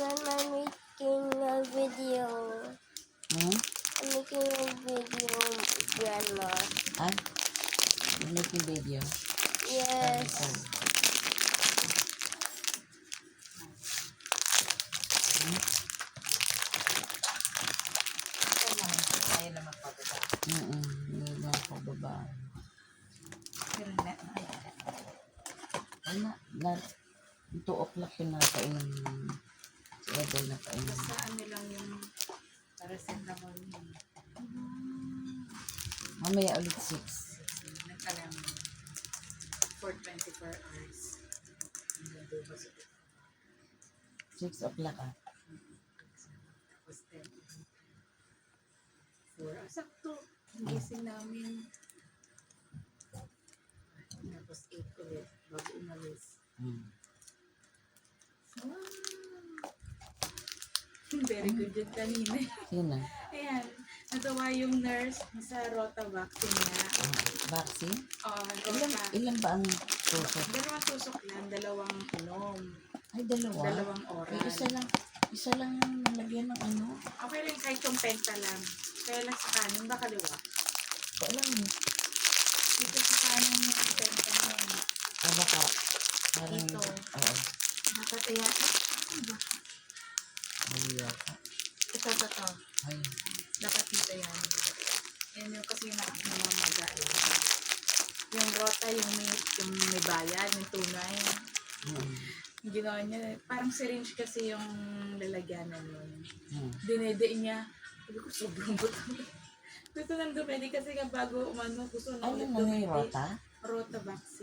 Grandma, I'm making a video. Hmm? I'm making a video, Grandma. Ay, you're making video. Yes. Ayaw naman pababa. Hindi na ako baba. Pero Ay na 2 o'clock yun na kainan. Si Edel na kainan. basta ano lang yung paracetamol yun. Mamaya ulit 6. Nagkalang for 24 hours. Nagdubo sa 6 o'clock ah. tapos 10. 4. Sakto. Gising namin. Tapos 8 ulit. Bago umalis. Wow! Very good yun kanina. Sino? Ayan. Natawa yung nurse sa Rota vaccine niya. Vaccine? Oo, Ilan ba ang tusok? Dalawang tusok lang, dalawang inom. Ay, dalawa? Dalawang oral. Ay, isa lang yung nalagyan ng ano. Okay rin kahit yung penta lang. Kaya lang sa kanin, ba kaliwa? Alam mo. Dito sa kanin yung penta mo. Ah, baka. Parang, Dito. Oo. Nakataya. Ay, yata. Ito. Ay. Dapat dito yan. Yan yung kasi namamaga yun. Yung Rota, yung may bayad, yung tunay. Yung ginawa niya, parang syringe kasi yung lalagyanan yun. Dinede niya. Sabi ko, sobrang butang. Gusto nang dumedi kasi nga bago umano, gusto na Ano ulit na yung dumedi. Rota? Rota vaccine.